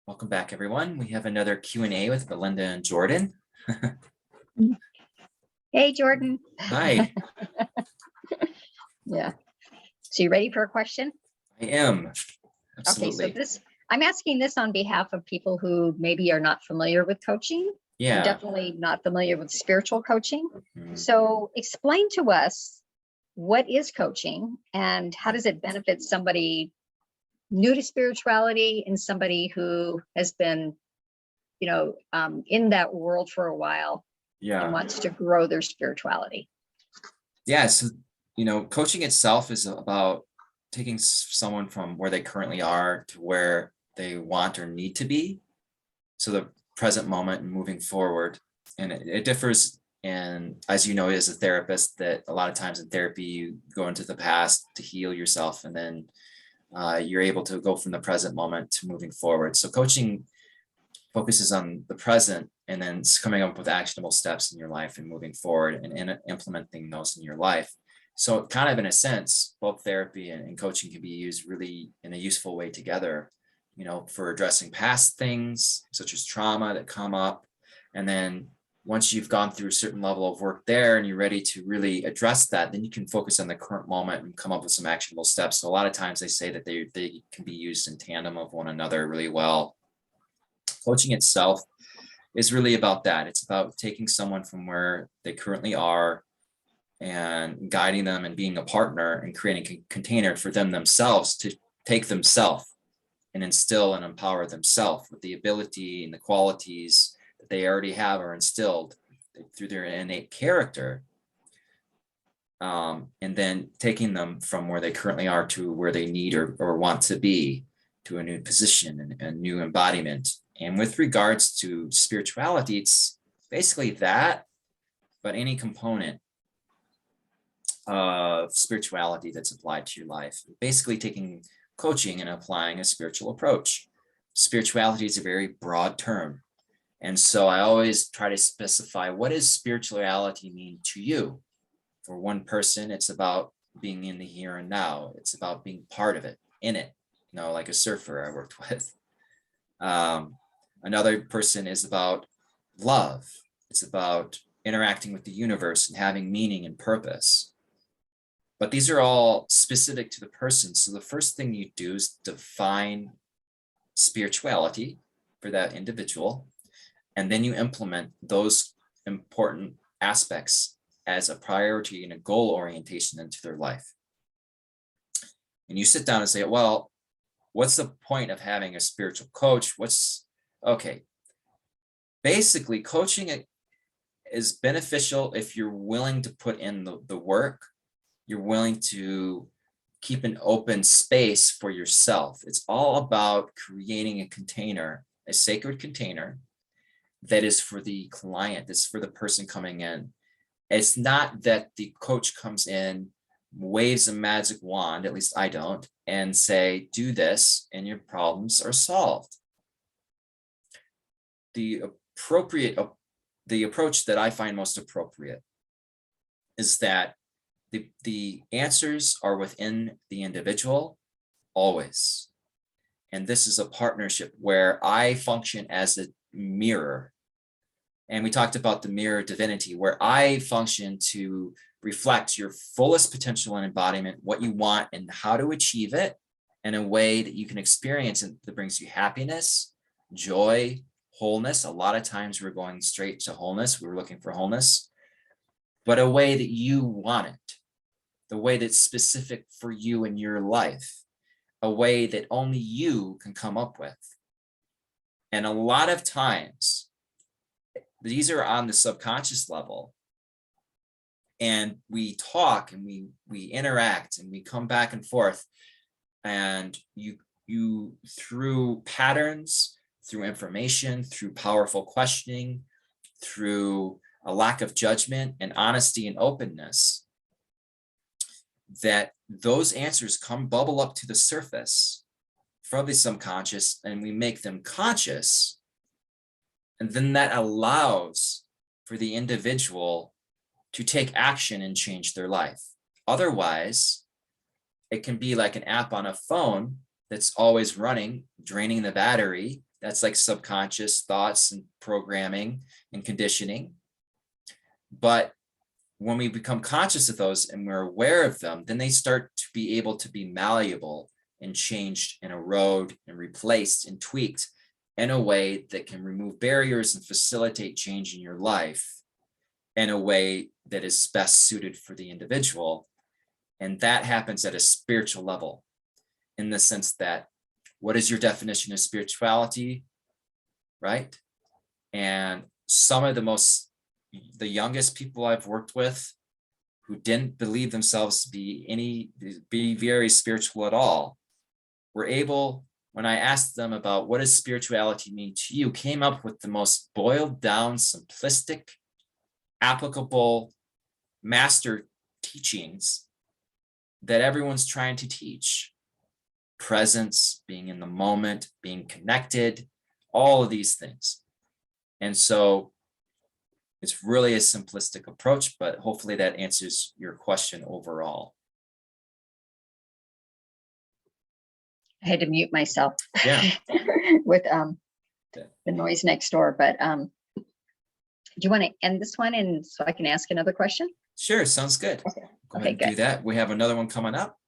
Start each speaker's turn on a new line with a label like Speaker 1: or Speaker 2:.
Speaker 1: Welcome back, everyone. We have another Q&A with Belinda and Jordan.
Speaker 2: Hey, Jordan.
Speaker 1: Hi.
Speaker 2: Yeah. So you ready for a question?
Speaker 1: I am. Absolutely.
Speaker 2: Okay, so I'm asking this on behalf of people who maybe are not familiar with coaching.
Speaker 1: Yeah.
Speaker 2: And definitely not familiar with spiritual coaching.
Speaker 1: Mhm.
Speaker 2: So explain to us, what is coaching and how does it benefit somebody new to spirituality and somebody who has been, in that world for a while and wants to grow their spirituality?
Speaker 1: Yeah. So, coaching itself is about taking someone from where they currently are to where they want or need to be. So the present moment and moving forward. And it differs. And as you know, as a therapist, that a lot of times in therapy, you go into the past to heal yourself, and then you're able to go from the present moment to moving forward. So coaching focuses on the present and then coming up with actionable steps in your life and moving forward and implementing those in your life. So kind of in a sense, both therapy and coaching can be used really in a useful way together, for addressing past things such as trauma that come up. And then once you've gone through a certain level of work there and you're ready to really address that, then you can focus on the current moment and come up with some actionable steps. So a lot of times they say that they can be used in tandem of one another really well. Coaching itself is really about that. It's about taking someone from where they currently are and guiding them and being a partner and creating a container for them themselves to take themselves and instill and empower themselves with the ability and the qualities that they already have or instilled through their innate character. And then taking them from where they currently are to where they need or want to be, to a new position and a new embodiment. And with regards to spirituality, it's basically that, but any component of spirituality that's applied to your life. Basically taking coaching and applying a spiritual approach. Spirituality is a very broad term. And so I always try to specify, what does spirituality mean to you? For one person, it's about being in the here and now. It's about being part of it, in it, like a surfer I worked with. Another person is about love. It's about interacting with the universe and having meaning and purpose. But these are all specific to the person. So the first thing you do is define spirituality for that individual, and then you implement those important aspects as a priority and a goal orientation into their life. And you sit down and say, well, what's the point of having a spiritual coach? Okay. Basically, coaching is beneficial if you're willing to put in the work. You're willing to keep an open space for yourself. It's all about creating a container, a sacred container that is for the client, that's for the person coming in. It's not that the coach comes in, waves a magic wand, at least I don't, and say, do this and your problems are solved. The approach that I find most appropriate is that the answers are within the individual always. And this is a partnership where I function as a mirror. And we talked about the mirror divinity, where I function to reflect your fullest potential and embodiment, what you want and how to achieve it in a way that you can experience and that brings you happiness, joy, wholeness. A lot of times we're going straight to wholeness. We're looking for wholeness, but a way that you want it, the way that's specific for you in your life, a way that only you can come up with. And a lot of times, these are on the subconscious level. And we talk and we interact and we come back and forth. And you through patterns, through information, through powerful questioning, through a lack of judgment and honesty and openness, that those answers bubble up to the surface from the subconscious, and we make them conscious. And then that allows for the individual to take action and change their life. Otherwise, it can be like an app on a phone that's always running, draining the battery, That's like subconscious thoughts and programming and conditioning. But when we become conscious of those and we're aware of them, then they start to be able to be malleable and changed and erode and replaced and tweaked in a way that can remove barriers and facilitate change in your life in a way that is best suited for the individual. And that happens at a spiritual level, in the sense that, what is your definition of spirituality, right? And some of the youngest people I've worked with who didn't believe themselves to be very spiritual at all, were able, when I asked them about what does spirituality mean to you, came up with the most boiled down, simplistic, applicable master teachings that everyone's trying to teach. Presence, being in the moment, being connected, all of these things. And so it's really a simplistic approach, but hopefully that answers your question overall.
Speaker 2: I had to mute myself.
Speaker 1: Yeah.
Speaker 2: With the noise next door, but do you want to end this one and so I can ask another question?
Speaker 1: Sure, sounds good.
Speaker 2: Okay.
Speaker 1: Go ahead and do that. We have another one coming up.